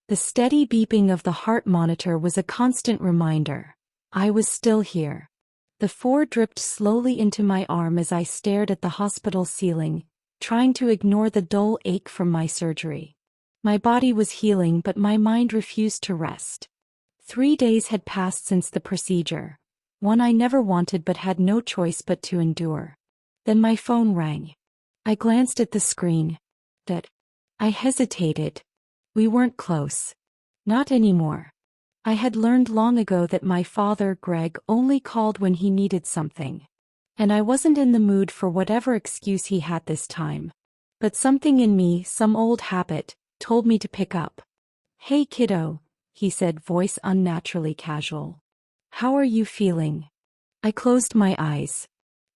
The steady beeping of the heart monitor was a constant reminder. I was still here. The 4 dripped slowly into my arm as I stared at the hospital ceiling, trying to ignore the dull ache from my surgery. My body was healing, but my mind refused to rest. 3 days had passed since the procedure, one I never wanted but had no choice but to endure. Then my phone rang. I glanced at the screen. I hesitated. We weren't close. Not anymore. I had learned long ago that my father, Greg, only called when he needed something. And I wasn't in the mood for whatever excuse he had this time. But something in me, some old habit, told me to pick up. "Hey kiddo," he said, voice unnaturally casual. "How are you feeling?" I closed my eyes.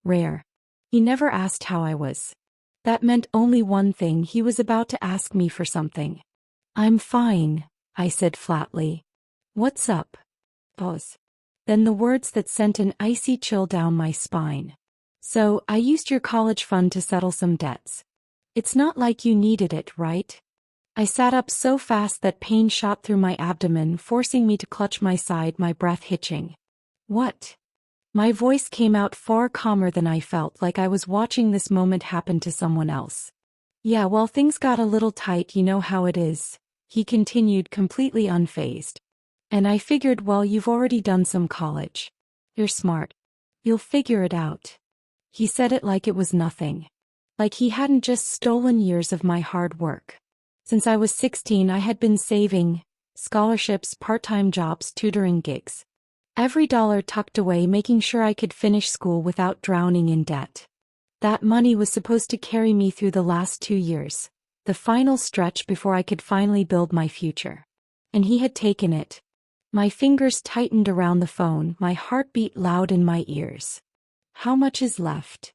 Rare. He never asked how I was. That meant only one thing: he was about to ask me for something. "I'm fine," I said flatly. "What's up?" Pause. Then the words that sent an icy chill down my spine. "So, I used your college fund to settle some debts. It's not like you needed it, right?" I sat up so fast that pain shot through my abdomen, forcing me to clutch my side, my breath hitching. "What?" My voice came out far calmer than I felt, like I was watching this moment happen to someone else. "Yeah, well, things got a little tight, you know how it is," he continued, completely unfazed. "And I figured, well, you've already done some college. You're smart. You'll figure it out." He said it like it was nothing. Like he hadn't just stolen years of my hard work. Since I was 16, I had been saving: scholarships, part-time jobs, tutoring gigs. Every dollar tucked away, making sure I could finish school without drowning in debt. That money was supposed to carry me through the last 2 years, the final stretch before I could finally build my future. And he had taken it. My fingers tightened around the phone, my heart beat loud in my ears. "How much is left?"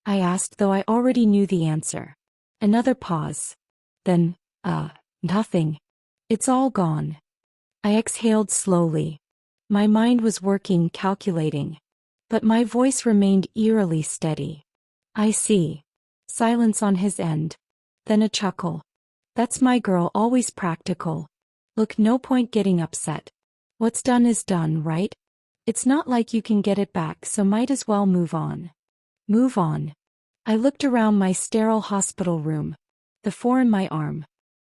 I asked, though I already knew the answer. Another pause. Then, nothing. "It's all gone." I exhaled slowly. My mind was working, calculating. But my voice remained eerily steady. "I see." Silence on his end. Then a chuckle. "That's my girl, always practical. Look, no point getting upset. What's done is done, right? It's not like you can get it back, so might as well move on." Move on. I looked around my sterile hospital room. The 4 in my arm.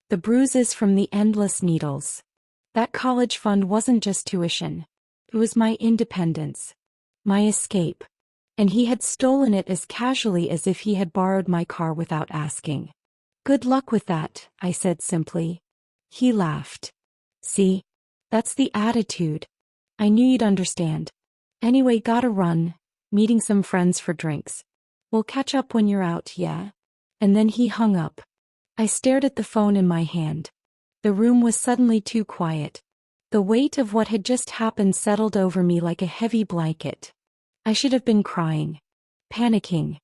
The bruises from the endless needles. That college fund wasn't just tuition. It was my independence. My escape. And he had stolen it as casually as if he had borrowed my car without asking. "Good luck with that," I said simply. He laughed. "See? That's the attitude. I knew you'd understand. Anyway, gotta run. Meeting some friends for drinks. We'll catch up when you're out, yeah?" And then he hung up. I stared at the phone in my hand. The room was suddenly too quiet. The weight of what had just happened settled over me like a heavy blanket. I should have been crying, panicking.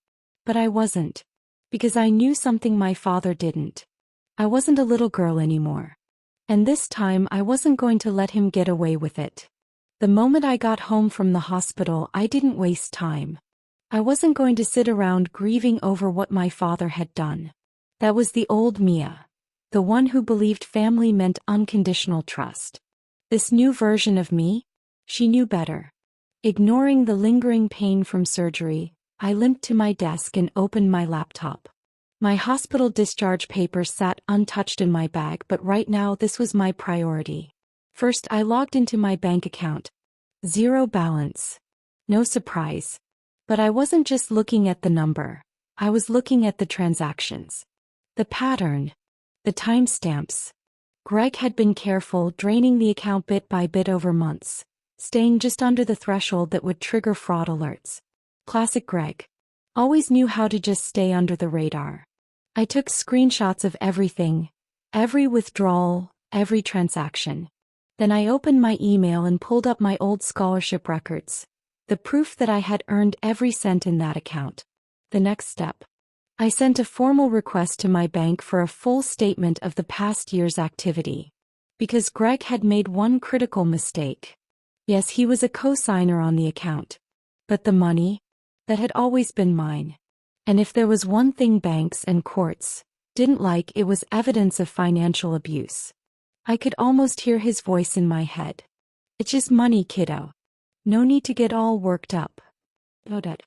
But I wasn't. Because I knew something my father didn't. I wasn't a little girl anymore. And this time I wasn't going to let him get away with it. The moment I got home from the hospital, I didn't waste time. I wasn't going to sit around grieving over what my father had done. That was the old Mia. The one who believed family meant unconditional trust. This new version of me? She knew better. Ignoring the lingering pain from surgery, I limped to my desk and opened my laptop. My hospital discharge papers sat untouched in my bag, but right now this was my priority. First, I logged into my bank account. 0 balance. No surprise. But I wasn't just looking at the number. I was looking at the transactions. The pattern. The timestamps. Greg had been careful, draining the account bit by bit over months, staying just under the threshold that would trigger fraud alerts. Classic Greg. Always knew how to just stay under the radar. I took screenshots of everything, every withdrawal, every transaction. Then I opened my email and pulled up my old scholarship records, the proof that I had earned every cent in that account. The next step. I sent a formal request to my bank for a full statement of the past year's activity. Because Greg had made one critical mistake. Yes, he was a co-signer on the account. But the money? That had always been mine. And if there was one thing banks and courts didn't like, it was evidence of financial abuse. I could almost hear his voice in my head. It's just money, kiddo. No need to get all worked up. Oh, Dad.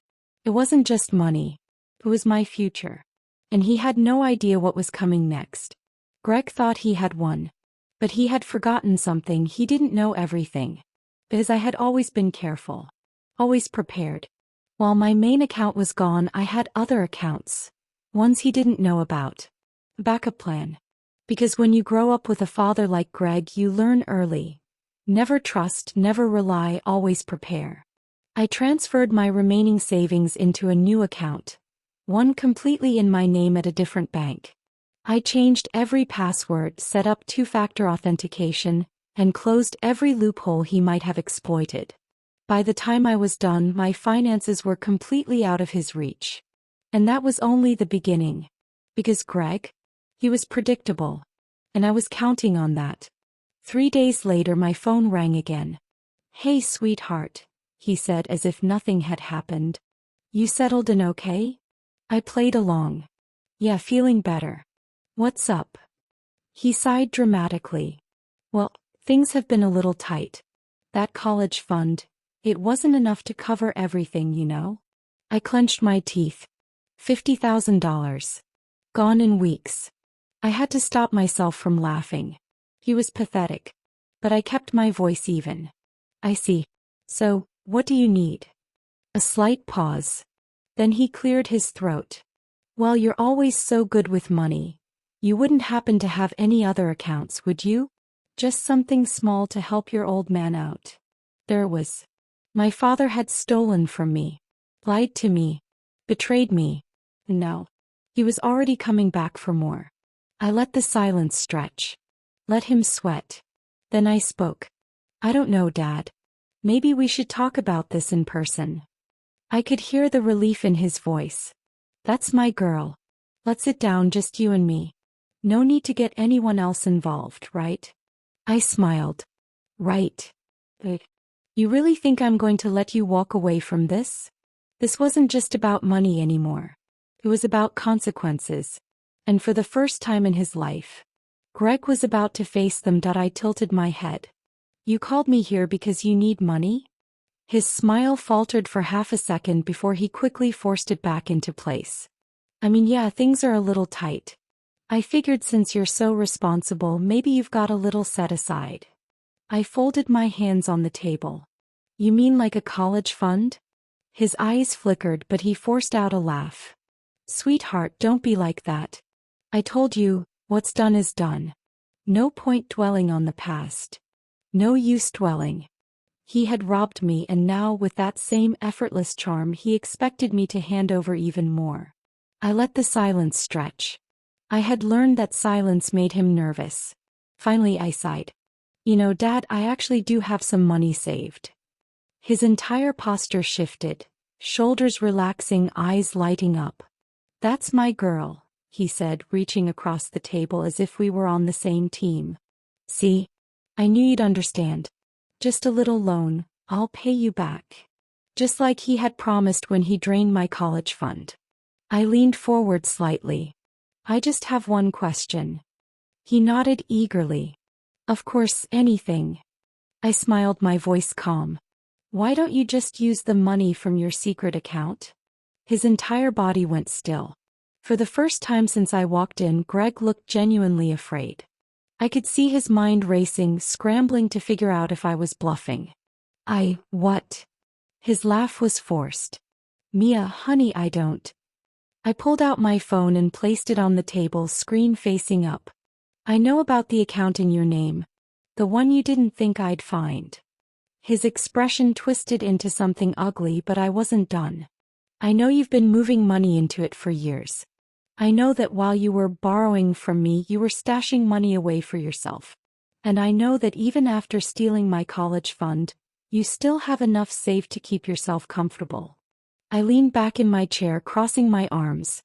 It wasn't just money. It was my future. And he had no idea what was coming next. Greg thought he had won. But he had forgotten something. He didn't know everything. Because I had always been careful. Always prepared. While my main account was gone, I had other accounts. Ones he didn't know about. A backup plan. Because when you grow up with a father like Greg, you learn early. Never trust, never rely, always prepare. I transferred my remaining savings into a new account. One completely in my name at a different bank. I changed every password, set up two-factor authentication, and closed every loophole he might have exploited. By the time I was done, my finances were completely out of his reach. And that was only the beginning. Because Greg? He was predictable. And I was counting on that. 3 days later my phone rang again. "Hey, sweetheart," he said as if nothing had happened. "You settled in okay?" I played along. "Yeah, feeling better." "What's up?" He sighed dramatically. "Well, things have been a little tight. That college fund, it wasn't enough to cover everything, you know." I clenched my teeth. $50,000. Gone in weeks. I had to stop myself from laughing. He was pathetic. But I kept my voice even. "I see. So, what do you need?" A slight pause. Then he cleared his throat. "Well, you're always so good with money. You wouldn't happen to have any other accounts, would you? Just something small to help your old man out." There it was. My father had stolen from me. Lied to me. Betrayed me. And now, he was already coming back for more. I let the silence stretch. Let him sweat. Then I spoke. "I don't know, Dad. Maybe we should talk about this in person." I could hear the relief in his voice. "That's my girl. Let's sit down, just you and me. No need to get anyone else involved, right?" I smiled. "Right. But you really think I'm going to let you walk away from this?" This wasn't just about money anymore. It was about consequences. And for the first time in his life, Greg was about to face them. I tilted my head. "You called me here because you need money?" His smile faltered for half a second before he quickly forced it back into place. "I mean, yeah, things are a little tight. I figured since you're so responsible, maybe you've got a little set aside." I folded my hands on the table. "You mean like a college fund?" His eyes flickered, but he forced out a laugh. "Sweetheart, don't be like that. I told you, what's done is done. No point dwelling on the past. No use dwelling." He had robbed me, and now with that same effortless charm he expected me to hand over even more. I let the silence stretch. I had learned that silence made him nervous. Finally I sighed. "You know, Dad, I actually do have some money saved." His entire posture shifted, shoulders relaxing, eyes lighting up. "That's my girl," he said, reaching across the table as if we were on the same team. "See? I knew you'd understand. Just a little loan, I'll pay you back." Just like he had promised when he drained my college fund. I leaned forward slightly. "I just have one question." He nodded eagerly. "Of course, anything." I smiled, my voice calm. "Why don't you just use the money from your secret account?" His entire body went still. For the first time since I walked in, Greg looked genuinely afraid. I could see his mind racing, scrambling to figure out if I was bluffing. What? His laugh was forced. "Mia, honey, I don't." I pulled out my phone and placed it on the table, screen facing up. "I know about the account in your name. The one you didn't think I'd find." His expression twisted into something ugly, but I wasn't done. "I know you've been moving money into it for years. I know that while you were borrowing from me, you were stashing money away for yourself. And I know that even after stealing my college fund, you still have enough saved to keep yourself comfortable." I leaned back in my chair, crossing my arms.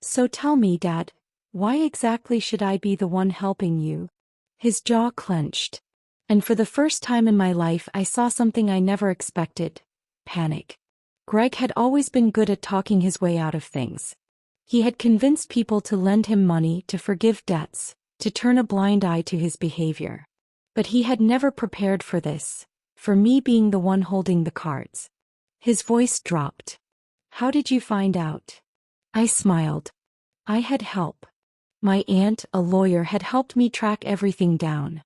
"So tell me, Dad, why exactly should I be the one helping you?" His jaw clenched. And for the first time in my life I saw something I never expected. Panic. Greg had always been good at talking his way out of things. He had convinced people to lend him money, to forgive debts, to turn a blind eye to his behavior. But he had never prepared for this, for me being the one holding the cards. His voice dropped. "How did you find out?" I smiled. "I had help. My aunt, a lawyer, had helped me track everything down.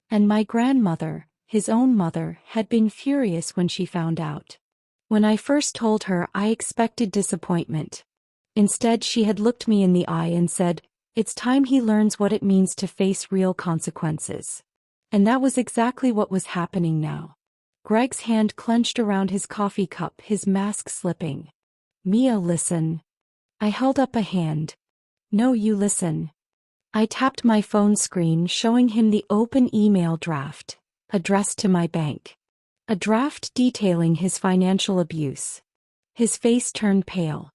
And my grandmother, his own mother, had been furious when she found out. When I first told her, I expected disappointment. Instead, she had looked me in the eye and said, 'It's time he learns what it means to face real consequences.' And that was exactly what was happening now." Greg's hand clenched around his coffee cup, his mask slipping. "Mia, listen." I held up a hand. "No, you listen." I tapped my phone screen, showing him the open email draft, addressed to my bank. A draft detailing his financial abuse. His face turned pale.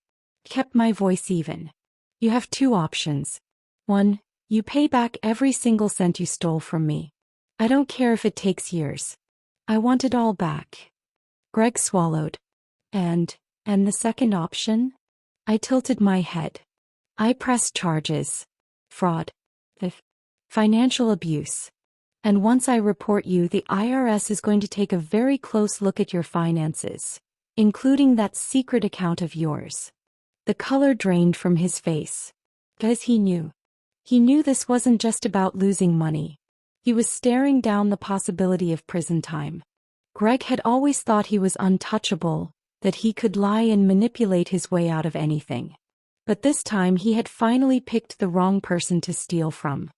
Kept my voice even. "You have two options. 1, you pay back every single cent you stole from me. I don't care if it takes years. I want it all back." Greg swallowed. And the second option?" I tilted my head. "I press charges. Fraud. Financial abuse. And once I report you, the IRS is going to take a very close look at your finances, including that secret account of yours." The color drained from his face. Because he knew. He knew this wasn't just about losing money. He was staring down the possibility of prison time. Greg had always thought he was untouchable, that he could lie and manipulate his way out of anything. But this time he had finally picked the wrong person to steal from.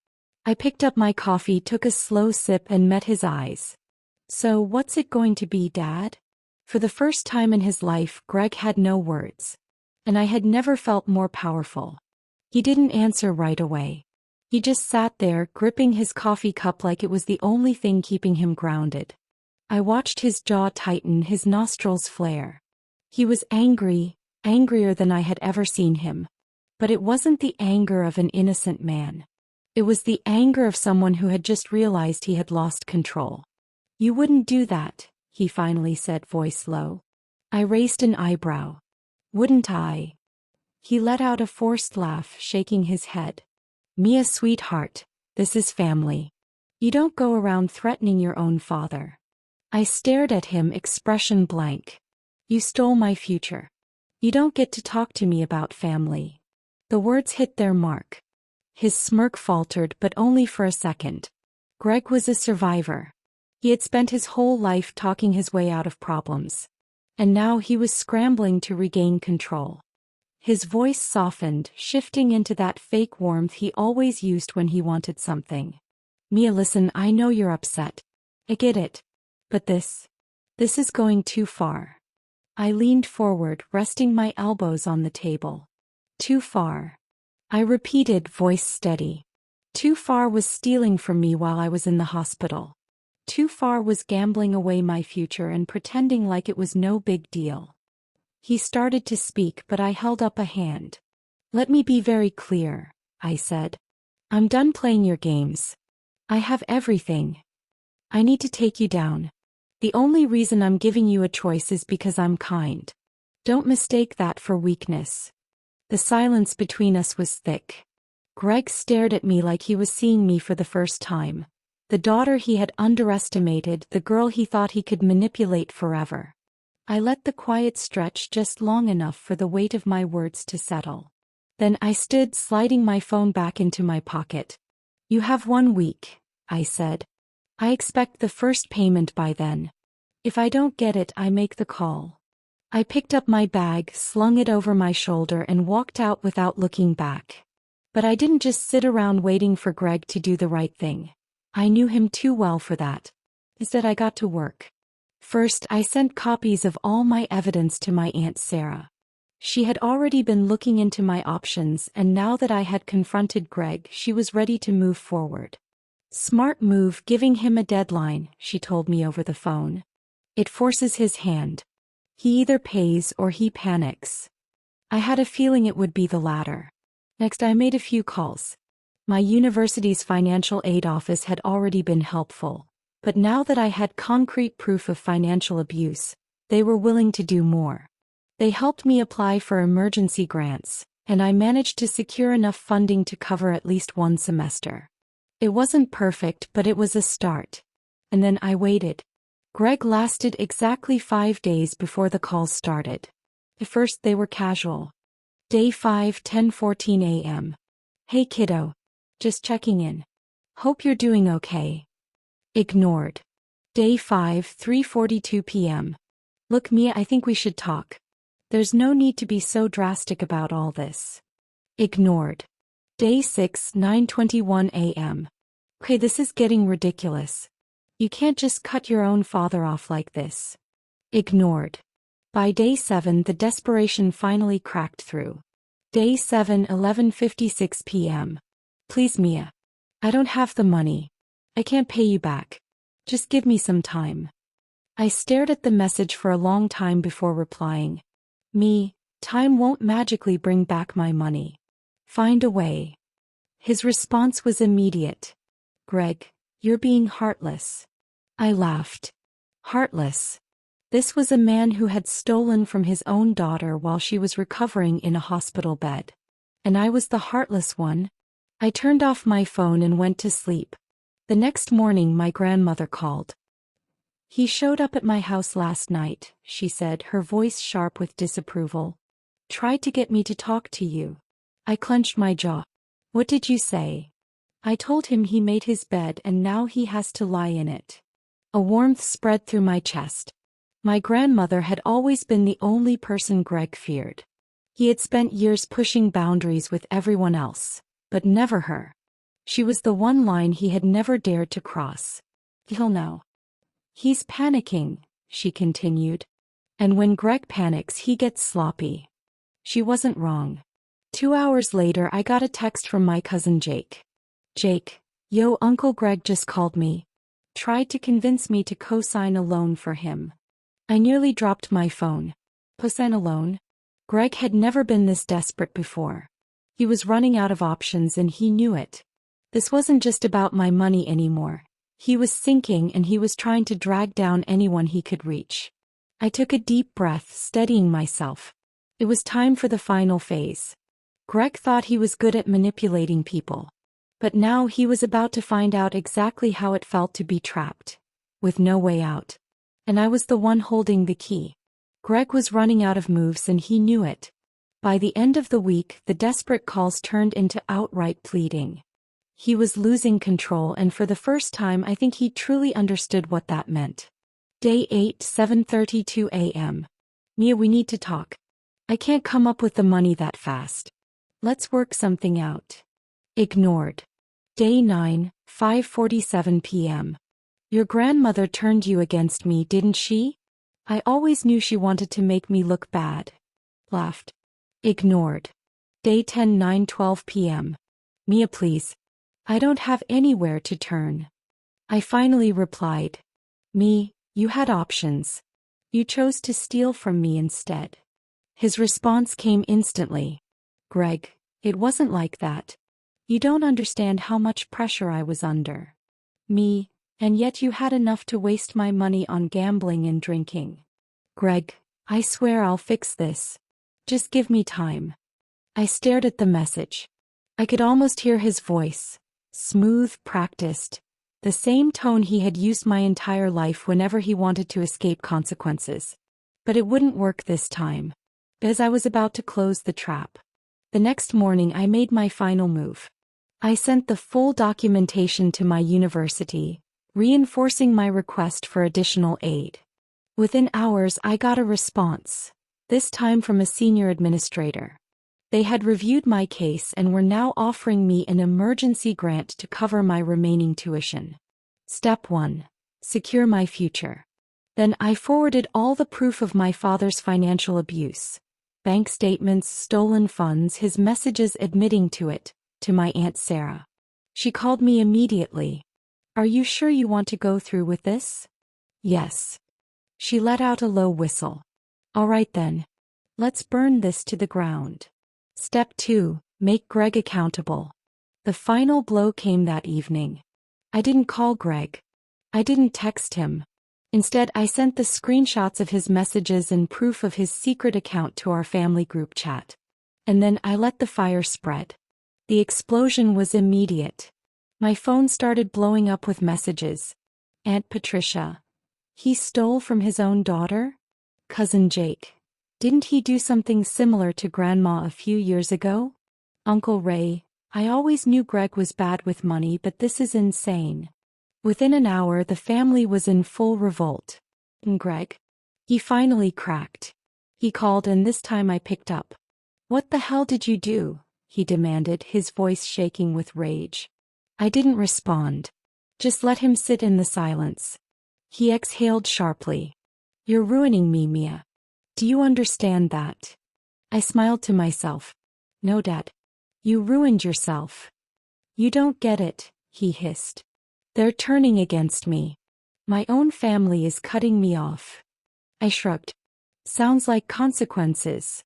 I picked up my coffee, took a slow sip, and met his eyes. "So what's it going to be, Dad?" For the first time in his life, Greg had no words. And I had never felt more powerful. He didn't answer right away. He just sat there, gripping his coffee cup like it was the only thing keeping him grounded. I watched his jaw tighten, his nostrils flare. He was angry, angrier than I had ever seen him. But it wasn't the anger of an innocent man. It was the anger of someone who had just realized he had lost control. "You wouldn't do that," he finally said, voice low. I raised an eyebrow. "Wouldn't I?" He let out a forced laugh, shaking his head. "Mia, sweetheart, this is family. You don't go around threatening your own father." I stared at him, expression blank. "You stole my future. You don't get to talk to me about family." The words hit their mark. His smirk faltered, but only for a second. Greg was a survivor. He had spent his whole life talking his way out of problems. And now he was scrambling to regain control. His voice softened, shifting into that fake warmth he always used when he wanted something. "Mia, listen, I know you're upset. I get it. But this is going too far." I leaned forward, resting my elbows on the table. "Too far." I repeated, voice steady. Too far was stealing from me while I was in the hospital. Too far was gambling away my future and pretending like it was no big deal. He started to speak, but I held up a hand. "Let me be very clear," I said. "I'm done playing your games. I have everything. I need to take you down. The only reason I'm giving you a choice is because I'm kind. Don't mistake that for weakness." The silence between us was thick. Greg stared at me like he was seeing me for the first time. The daughter he had underestimated, the girl he thought he could manipulate forever. I let the quiet stretch just long enough for the weight of my words to settle. Then I stood, sliding my phone back into my pocket. "You have 1 week," I said. "I expect the first payment by then. If I don't get it, I make the call." I picked up my bag, slung it over my shoulder, and walked out without looking back. But I didn't just sit around waiting for Greg to do the right thing. I knew him too well for that. Instead, I got to work. First, I sent copies of all my evidence to my Aunt Sarah. She had already been looking into my options, and now that I had confronted Greg, she was ready to move forward. "Smart move, giving him a deadline," she told me over the phone. "It forces his hand. He either pays or he panics." I had a feeling it would be the latter. Next, I made a few calls. My university's financial aid office had already been helpful, but now that I had concrete proof of financial abuse, they were willing to do more. They helped me apply for emergency grants, and I managed to secure enough funding to cover at least 1 semester. It wasn't perfect, but it was a start. And then I waited. Greg lasted exactly 5 days before the calls started. At first they were casual. Day 5, 10:14 a.m. Hey kiddo. Just checking in. Hope you're doing okay. Ignored. Day 5, 3:42 p.m. Look Mia, I think we should talk. There's no need to be so drastic about all this. Ignored. Day 6, 9:21 a.m. Okay, this is getting ridiculous. You can't just cut your own father off like this. Ignored. By day 7 the desperation finally cracked through. Day 7, 11:56 p.m. Please Mia. I don't have the money. I can't pay you back. Just give me some time. I stared at the message for a long time before replying. Time won't magically bring back my money. Find a way. His response was immediate. Greg, you're being heartless. I laughed. Heartless. This was a man who had stolen from his own daughter while she was recovering in a hospital bed. And I was the heartless one. I turned off my phone and went to sleep. The next morning my grandmother called. He showed up at my house last night, she said, her voice sharp with disapproval. Tried to get me to talk to you. I clenched my jaw. What did you say? I told him he made his bed and now he has to lie in it. A warmth spread through my chest. My grandmother had always been the only person Greg feared. He had spent years pushing boundaries with everyone else, but never her. She was the one line he had never dared to cross. He'll know. He's panicking, she continued. And when Greg panics, he gets sloppy. She wasn't wrong. 2 hours later, I got a text from my cousin Jake. Jake, yo, Uncle Greg just called me. Tried to convince me to co-sign a loan for him. I nearly dropped my phone. Co-sign a loan? Greg had never been this desperate before. He was running out of options and he knew it. This wasn't just about my money anymore. He was sinking and he was trying to drag down anyone he could reach. I took a deep breath, steadying myself. It was time for the final phase. Greg thought he was good at manipulating people. But now he was about to find out exactly how it felt to be trapped, with no way out. And I was the one holding the key. Greg was running out of moves and he knew it. By the end of the week, the desperate calls turned into outright pleading. He was losing control, and for the first time I think he truly understood what that meant. Day 8, 7:32 a.m. Mia, we need to talk. I can't come up with the money that fast. Let's work something out. Ignored. Day 9, 5:47 p.m. Your grandmother turned you against me, didn't she? I always knew she wanted to make me look bad. Laughed. Ignored. Day 10, 9:12 p.m. Mia, please. I don't have anywhere to turn. I finally replied. You had options. You chose to steal from me instead. His response came instantly. Greg, it wasn't like that. You don't understand how much pressure I was under. And yet you had enough to waste my money on gambling and drinking. Greg, I swear I'll fix this. Just give me time. I stared at the message. I could almost hear his voice. Smooth, practiced. The same tone he had used my entire life whenever he wanted to escape consequences. But it wouldn't work this time. As I was about to close the trap. The next morning I made my final move. I sent the full documentation to my university, reinforcing my request for additional aid. Within hours I got a response, this time from a senior administrator. They had reviewed my case and were now offering me an emergency grant to cover my remaining tuition. Step 1. Secure my future. Then I forwarded all the proof of my father's financial abuse. Bank statements, stolen funds, his messages admitting to it, to my Aunt Sarah. She called me immediately. Are you sure you want to go through with this? Yes. She let out a low whistle. All right then. Let's burn this to the ground. Step 2. Make Greg accountable. The final blow came that evening. I didn't call Greg. I didn't text him. Instead, I sent the screenshots of his messages and proof of his secret account to our family group chat. And then I let the fire spread. The explosion was immediate. My phone started blowing up with messages. Aunt Patricia. He stole from his own daughter? Cousin Jake. Didn't he do something similar to Grandma a few years ago? Uncle Ray. I always knew Greg was bad with money, but this is insane. Within an hour, the family was in full revolt. And Greg? He finally cracked. He called, and this time I picked up. What the hell did you do? He demanded, his voice shaking with rage. I didn't respond. Just let him sit in the silence. He exhaled sharply. You're ruining me, Mia. Do you understand that? I smiled to myself. No, Dad. You ruined yourself. You don't get it, he hissed. They're turning against me. My own family is cutting me off. I shrugged. Sounds like consequences.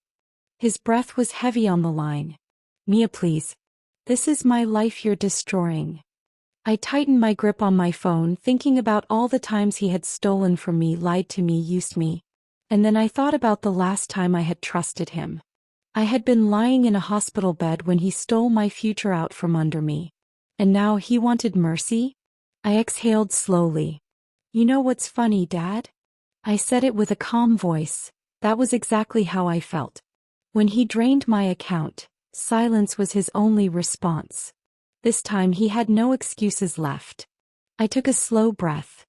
His breath was heavy on the line. Mia, please. This is my life you're destroying. I tightened my grip on my phone, thinking about all the times he had stolen from me, lied to me, used me. And then I thought about the last time I had trusted him. I had been lying in a hospital bed when he stole my future out from under me. And now he wanted mercy? I exhaled slowly. You know what's funny, Dad? I said it with a calm voice. That was exactly how I felt. When he drained my account, silence was his only response. This time he had no excuses left. I took a slow breath.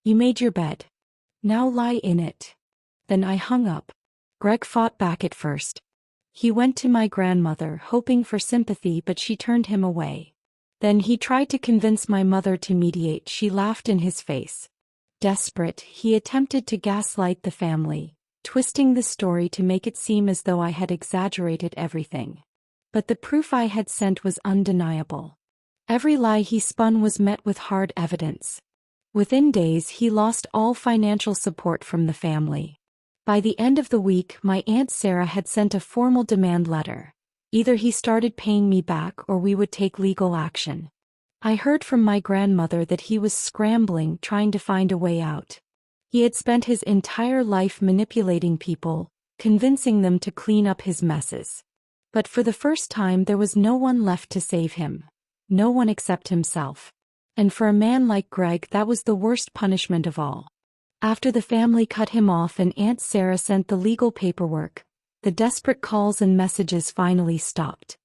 You made your bed. Now lie in it. Then I hung up. Greg fought back at first. He went to my grandmother, hoping for sympathy, but she turned him away. Then he tried to convince my mother to mediate. She laughed in his face. Desperate, he attempted to gaslight the family, twisting the story to make it seem as though I had exaggerated everything. But the proof I had sent was undeniable. Every lie he spun was met with hard evidence. Within days, he lost all financial support from the family. By the end of the week, my Aunt Sarah had sent a formal demand letter. Either he started paying me back or we would take legal action. I heard from my grandmother that he was scrambling, trying to find a way out. He had spent his entire life manipulating people, convincing them to clean up his messes. But for the first time, there was no one left to save him. No one except himself. And for a man like Greg, that was the worst punishment of all. After the family cut him off and Aunt Sarah sent the legal paperwork, the desperate calls and messages finally stopped.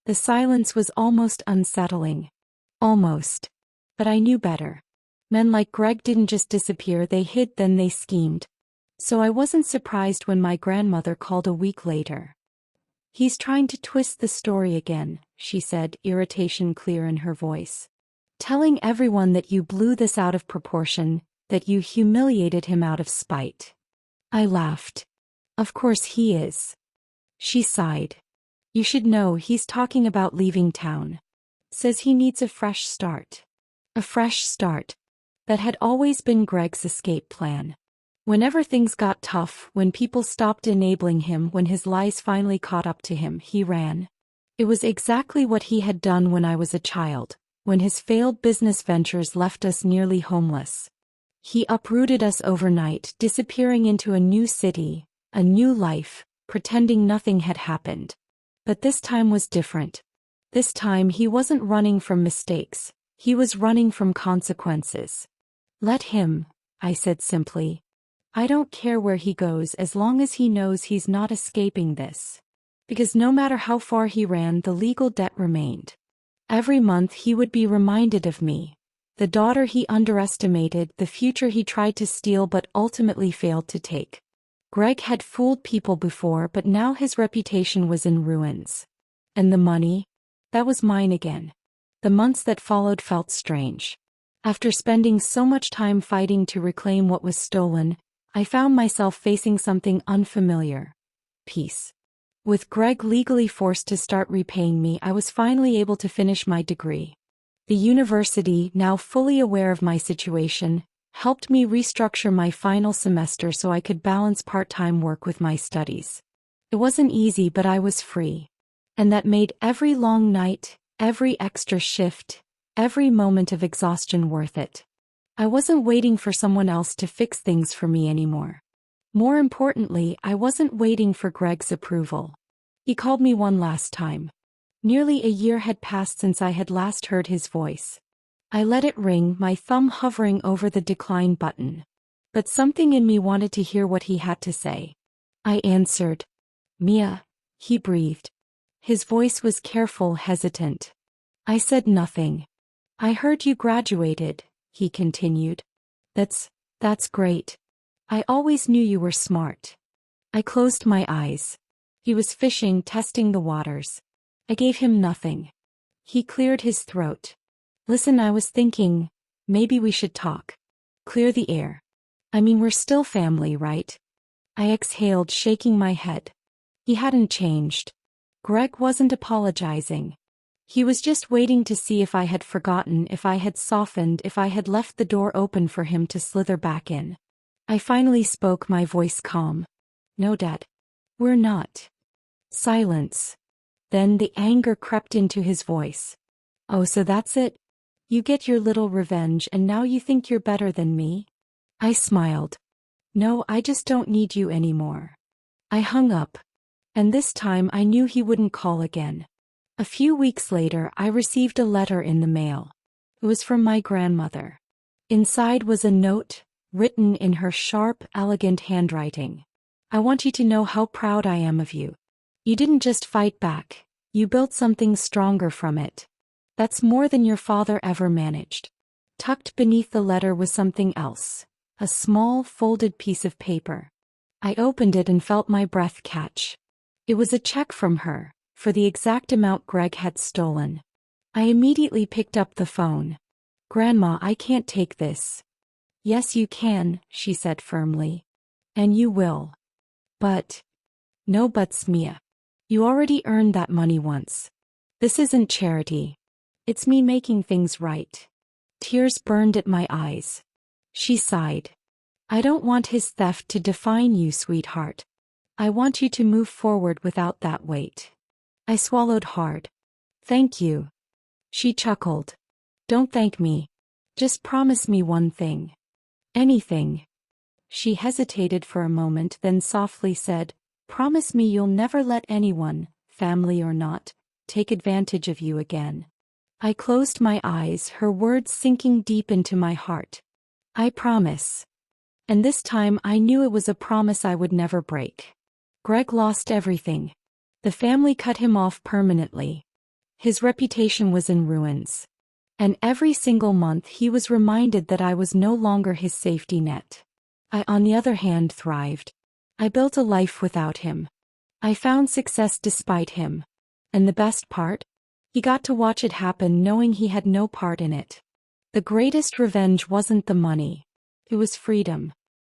The silence was almost unsettling. Almost. But I knew better. Men like Greg didn't just disappear, they hid, then they schemed. So I wasn't surprised when my grandmother called a week later. He's trying to twist the story again, she said, irritation clear in her voice. Telling everyone that you blew this out of proportion, that you humiliated him out of spite. I laughed. Of course he is. She sighed. You should know he's talking about leaving town. Says he needs a fresh start. A fresh start. That had always been Greg's escape plan. Whenever things got tough, when people stopped enabling him, when his lies finally caught up to him, he ran. It was exactly what he had done when I was a child, when his failed business ventures left us nearly homeless. He uprooted us overnight, disappearing into a new city, a new life, pretending nothing had happened. But this time was different. This time he wasn't running from mistakes, he was running from consequences. Let him, I said simply. I don't care where he goes as long as he knows he's not escaping this. Because no matter how far he ran, the legal debt remained. Every month he would be reminded of me. The daughter he underestimated, the future he tried to steal but ultimately failed to take. Greg had fooled people before, but now his reputation was in ruins. And the money? That was mine again. The months that followed felt strange. After spending so much time fighting to reclaim what was stolen, I found myself facing something unfamiliar. Peace. With Greg legally forced to start repaying me, I was finally able to finish my degree. The university, now fully aware of my situation, helped me restructure my final semester so I could balance part-time work with my studies. It wasn't easy, but I was free. And that made every long night, every extra shift, every moment of exhaustion worth it. I wasn't waiting for someone else to fix things for me anymore. More importantly, I wasn't waiting for Greg's approval. He called me one last time. Nearly a year had passed since I had last heard his voice. I let it ring, my thumb hovering over the decline button. But something in me wanted to hear what he had to say. I answered. Mia, he breathed. His voice was careful, hesitant. I said nothing. I heard you graduated, he continued. That's great. I always knew you were smart. I closed my eyes. He was fishing, testing the waters. I gave him nothing. He cleared his throat. Listen, I was thinking, maybe we should talk. Clear the air. I mean, we're still family, right? I exhaled, shaking my head. He hadn't changed. Greg wasn't apologizing. He was just waiting to see if I had forgotten, if I had softened, if I had left the door open for him to slither back in. I finally spoke, my voice calm. No, Dad. We're not. Silence. Then the anger crept into his voice. Oh, so that's it? You get your little revenge and now you think you're better than me? I smiled. No, I just don't need you anymore. I hung up. And this time I knew he wouldn't call again. A few weeks later, I received a letter in the mail. It was from my grandmother. Inside was a note, written in her sharp, elegant handwriting. I want you to know how proud I am of you. You didn't just fight back. You built something stronger from it. That's more than your father ever managed. Tucked beneath the letter was something else. A small, folded piece of paper. I opened it and felt my breath catch. It was a check from her, for the exact amount Greg had stolen. I immediately picked up the phone. Grandma, I can't take this. Yes, you can, she said firmly. And you will. But. No buts, Mia. You already earned that money once. This isn't charity. It's me making things right. Tears burned at my eyes. She sighed. I don't want his theft to define you, sweetheart. I want you to move forward without that weight. I swallowed hard. Thank you. She chuckled. Don't thank me. Just promise me one thing. Anything. She hesitated for a moment, then softly said, Promise me you'll never let anyone, family or not, take advantage of you again. I closed my eyes, her words sinking deep into my heart. I promise. And this time I knew it was a promise I would never break. Greg lost everything. The family cut him off permanently. His reputation was in ruins. And every single month he was reminded that I was no longer his safety net. I, on the other hand, thrived. I built a life without him. I found success despite him. And the best part? He got to watch it happen knowing he had no part in it. The greatest revenge wasn't the money. It was freedom.